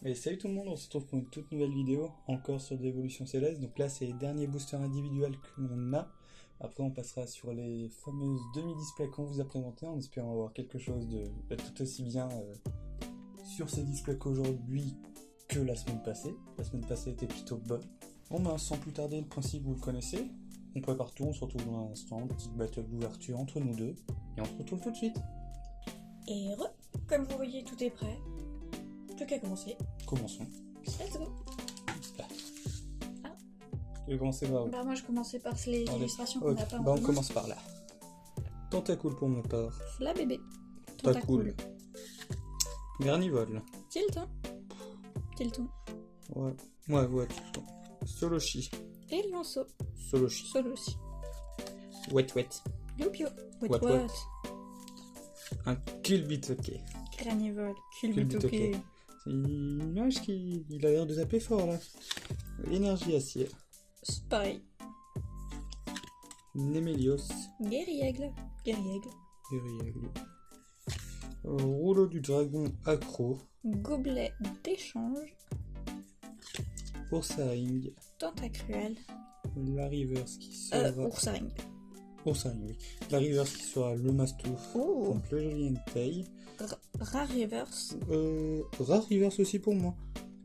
Et salut tout le monde, on se retrouve pour une toute nouvelle vidéo, encore sur l'évolution céleste. Donc là c'est les derniers boosters individuels que l'on a. Après on passera sur les fameuses demi-displays qu'on vous a présentés, en espérant avoir quelque chose de tout aussi bien sur ces displays qu'aujourd'hui que la semaine passée. La semaine passée était plutôt bonne. Bon ben sans plus tarder, le principe vous le connaissez. On prépare tout, on se retrouve dans un instant, petite battle d'ouverture entre nous deux. Et on se retrouve tout de suite. Et comme vous voyez, tout est prêt. Plus qu'à commencer. Commençons. Let's go. Ah. Tu veux commencer par où? Bah moi je commençais par les illustrations qu'on n'a pas en Bah on commun. commence par là. Tentacool pour ma part. La bébé. Tentacool. Garnivole. Tilton. Tilton. Ouais, Tilton. Soloshi. Et Lionceau. Soloshi. Soloshi. Wet. Youpio. What. Un Kulbitoke. Granivole. Kulbitoke. Kulbitoke. C'est une image qui... Il a l'air de taper fort là. Énergie acier. Spy. Némélios. Guerriègle. Guerriègle. Rouleau du dragon accro. Gobelet d'échange. Ursaring. Tentacruel. La Reverse qui sera... Ursaring. Ursaring, oui. La Reverse qui sera le Mastouf. Oh. Donc le joli Entei. Rare Reverse. Rare Reverse aussi pour moi.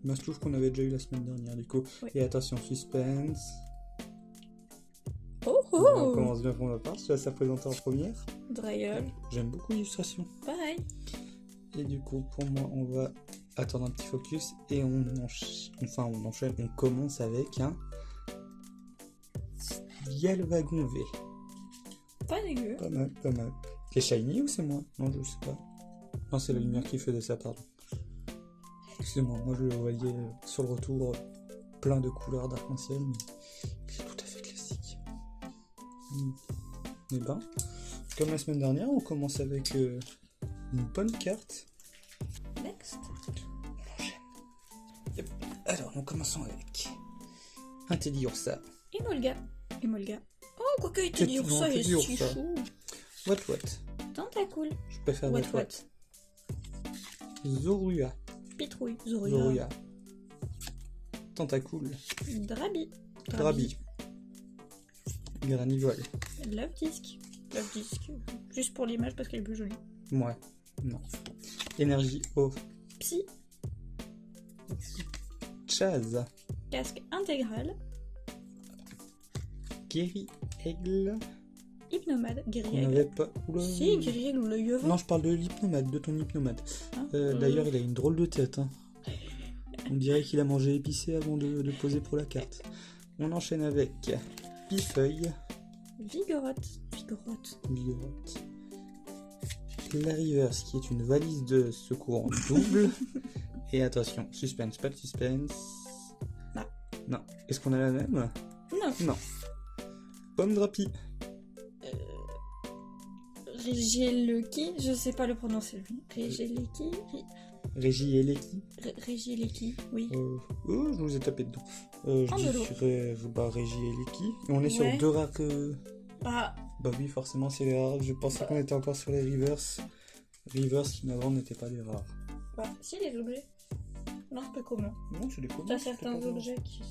Mastouf qu'on avait déjà eu la semaine dernière du coup. Oui. Et attention, suspense. Oh. On commence bien pour ma part, je te laisse la présenter en première. Drayeul. J'aime beaucoup l'illustration. Pareil. Et du coup, pour moi, on va attendre un petit focus et on enchaîne, on commence avec un Galvagon V. Pas dégueu. Pas mal. C'est shiny ou c'est moi? Non, je sais pas. Non, c'est la lumière qui faisait ça, pardon. Excusez-moi, moi je le voyais sur le retour plein de couleurs d'arc-en-ciel, mais c'est tout à fait classique. Et ben, comme la semaine dernière, on commence avec une bonne carte. Next. On enchaîne. Yep. Alors, nous commençons avec un Teddy Ursa. Emolga. Oh, quoique il te dit Ursa, il est si chou. What. Tentacool. Je préfère What. Zorua. Pitrouille. Zorua. Tentacool. Drabi. Granivole. Love Disc. Juste pour l'image parce qu'elle est plus jolie. Ouais. Non. Énergie O. Psy. Chaz. Casque intégral. Guéri Aigle. Hypnomade. On Guerriègle. n'avait pas. Oula. Si, Guerriègle ou le Yevon. Non, je parle de l'hypnomade, de ton hypnomade. Hein D'ailleurs, il a une drôle de tête. Hein. On dirait qu'il a mangé épicé avant de poser pour la carte. On enchaîne avec Pifeuille. Vigorotte. Vigorotte. La Reverse, qui est une valise de secours en double. Et attention, suspense, pas de suspense. Non. Est-ce qu'on a la même? Non. Pomme Drapi. Régieleki, je sais pas le prononcer lui. Régieleki. Régieleki, oui. Je vous ai tapé dedans. Je dirais Régieleki. Et on est sur deux rares que... Bah oui, forcément, c'est les rares. Je pensais qu'on était encore sur les Reverse. Reverse qui avant n'étaient pas les rares. Si, les objets. Non, c'est pas commun. Non, c'est des communs. T'as certains objets qui...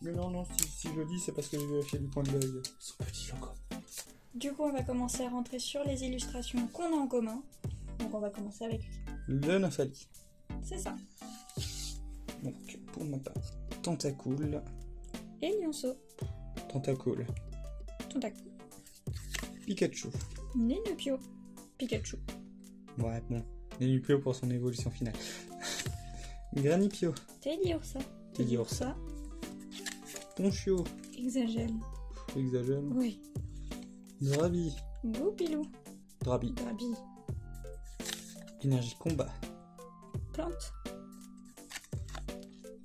Mais non, si je le dis, c'est parce que j'ai vérifié du coin de l'œil. Ils sont petits encore. Du coup, on va commencer à rentrer sur les illustrations qu'on a en commun. Donc, on va commencer avec Le Nymphali. C'est ça. Donc, pour ma part, Tentacool. Et Lionceau. Tentacool. Pikachu. Nenupio. Pikachu. Ouais, bon. Nenupio pour son évolution finale. Granipio. Teddy Ursa. Ponchio. Exagèle. Oui. Drabi. Goupilou. Drabi. Énergie combat. Plante.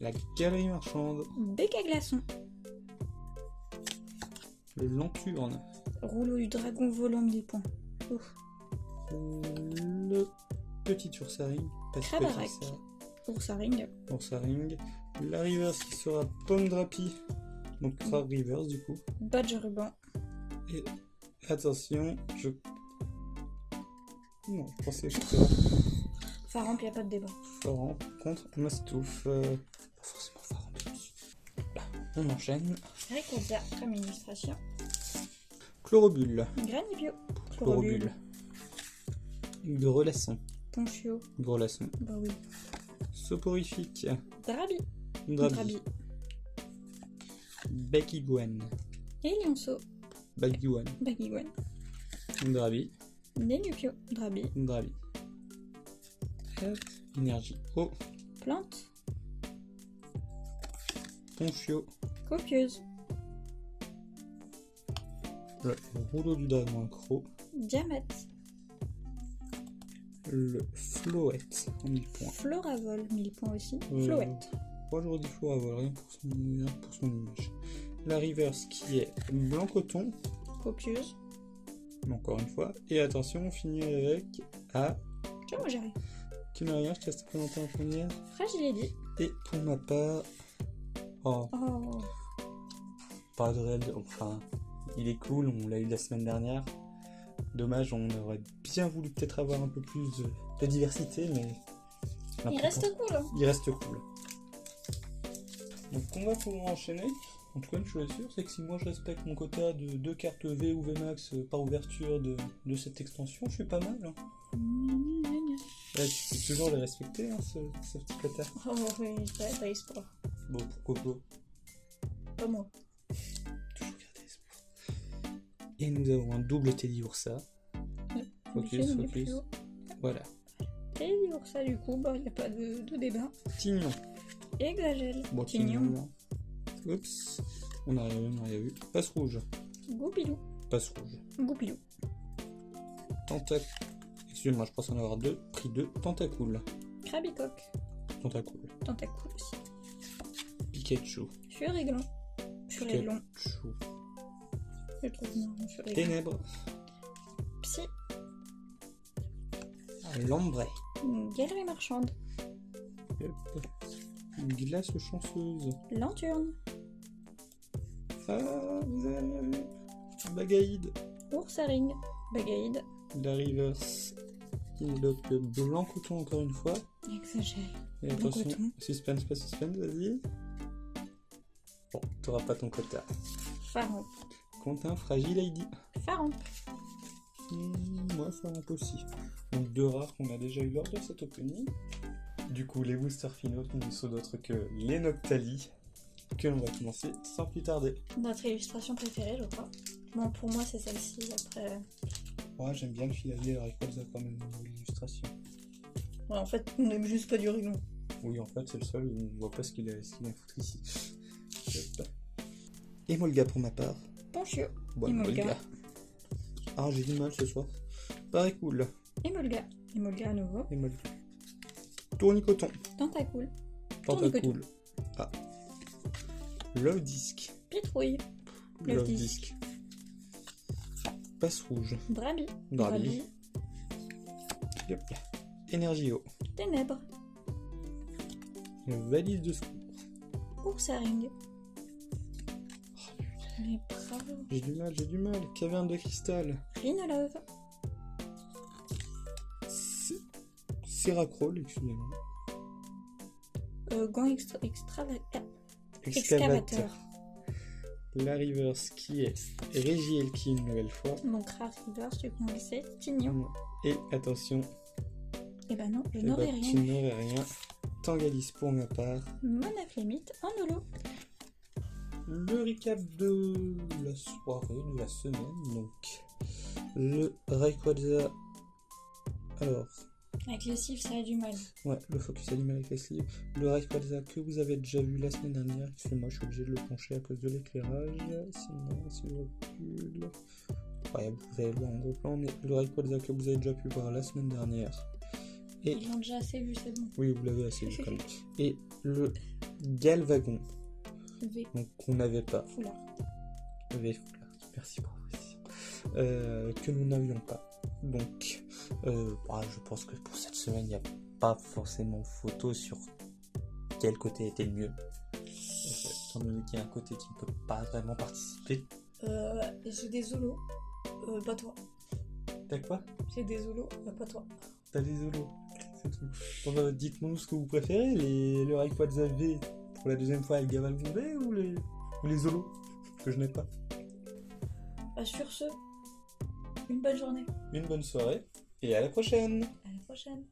La galerie marchande. Bec à glaçon. Le Lanturne. Rouleau du dragon volant des points. Ouf. Le petit Ursaring. Crabarac. Ursaring. La Reverse qui sera Pomme Drapi. Donc Rare Reverse du coup. Badge ruban. Et attention, Non, je pensais que je Faramp, il n'y a pas de débat. Faramp contre Mastouf. Pas forcément Faramp. Là, on enchaîne. Rayquaza comme illustration. Chlorobule. Granibio. Chlorobule. Grelasson. Ponchio. Grelasson. Bah oui. Soporifique. Drabi. Drabi. Bakiguane. Et Lionceau. Bakiguane. Bakiguane. Drabi. Denupio. Drabi. Drabi. Énergie. Oh. Plante. Ponchio. Copieuse. Le rouleau du dragon accro. Diamètre. Le Floette en 1000 points. Floravol, 1000 points aussi. Floette. Moi j'aurais dit Floravol, rien pour son image. La Reverse qui est blanc coton. Copieuse. Encore une fois. Et attention, on finit avec A. Tiens, moi j'arrive. Tu n'as rien, je te laisse te présenter en première. Fragile Eddy. Et pour ma part. Oh, Oh. pas de réel. Enfin, il est cool, on l'a eu la semaine dernière. Dommage, on aurait bien voulu peut-être avoir un peu plus de diversité, mais. Il reste cool. Hein. Il reste cool. Donc on va pouvoir enchaîner. En tout cas, une chose est sûre, c'est que si moi je respecte mon quota de 2 cartes V ou VMAX par ouverture de cette extension, je suis pas mal. Hein. Ouais, tu peux toujours les respecter, hein, ce petit quota. Oh oui, t'as espoir. Bon, pourquoi pas. Pas moi. Toujours garder espoir. Et nous avons un double Teddy Ursa. Focus. Voilà. Et pour ça, du coup, bah, il n'y a pas de débat. Tignon. Exagèle. Bon, Tignon. Oups. On a rien vu. Passe rouge. Goupilou. Passe rouge. Goupilou. Tentac. Excuse-moi, je pense en avoir deux. Prix 2. Tentacool. Crabicoque. Tentacool. Tentacool aussi. Pikachu. Furiglan. Furiglan. Pikachu. Je trouve non, Furiglan. Ténèbres. Psy. Lambray. Galerie marchande. Hop. Glace chanceuse. Lanterne. Ah, vous avez vu. Bagaïde. Oursaring. Bagaïde. La Reverse. Il est donc blanc coton encore une fois. Exagère. Et Blanc attention, coton. suspense, pas suspense, vas-y. Bon, t'auras pas ton quota. Faramp. Quentin, fragile ID. Faramp. Moi, Faramp aussi. Donc deux rares qu'on a déjà eu lors de cet opening. Du coup, les boosters finaux qui ne sont d'autres que les Noctali, que l'on va commencer sans plus tarder. Notre illustration préférée, je crois. Bon, pour moi, c'est celle-ci. Après. Ouais, j'aime bien le filavier, le Rayquaza quand même, l'illustration. Ouais, en fait, on n'aime juste pas du rigon. Oui, en fait, c'est le seul où on voit pas ce qu'il a à foutre ici. Emolga pour ma part. Ponchio. Bon, Emolga. Ah, j'ai du mal ce soir. Pareil cool. Emolga. Emolga à nouveau. Emolga. Tournicoton. Tentacool. Tentacool. Ah. Love Disc. Pitrouille. Love Disc. Passe rouge. Drabi. Drabi. Yep. Énergio. Ténèbres. Valise de secours. Oursaring. Mais bravo. J'ai du mal. Caverne de cristal. Rhinolove. Seracrol, excusez-moi. Gant excavateur. La Reverse qui est Regielki une nouvelle fois. Donc rare reverse, du coup on le sait. Tignon. Et attention. Eh ben non, je Tu n'aurai rien. n'aurais rien. Tangalis pour ma part. Monaflémite en holo. Le recap de la soirée, de la semaine. Donc, le Rayquaza. Alors. Avec le cif, ça a du mal. Ouais, le focus animal avec les sleeves. Le Rayquaza que vous avez déjà vu la semaine dernière. Excusez-moi, je suis obligé de le pencher à cause de l'éclairage. Sinon, si je recule. Ouais, vous pouvez le voir en gros plan. Mais le Rayquaza que vous avez déjà pu voir la semaine dernière. Et... Ils l'ont déjà assez vu, c'est bon. Oui, vous l'avez assez vu quand même. Et le Galvagon. V. Donc, qu'on n'avait pas. Foulard. V foulard. Merci pour la précision. Que nous n'avions pas. Donc, je pense que pour cette semaine, il n'y a pas forcément photo sur quel côté était le mieux. Étant donné qu'il y a un côté qui ne peut pas vraiment participer. J'ai des zolos. Pas toi. T'as quoi? J'ai des zolos, pas toi. T'as des zolos. C'est tout. Bon, dites-moi ce que vous préférez, le Rayquaza V pour la deuxième fois avec Gavalgondé ou les Zolos que je n'ai pas. Bah, sur ce, une bonne journée. Une bonne soirée et à la prochaine. À la prochaine.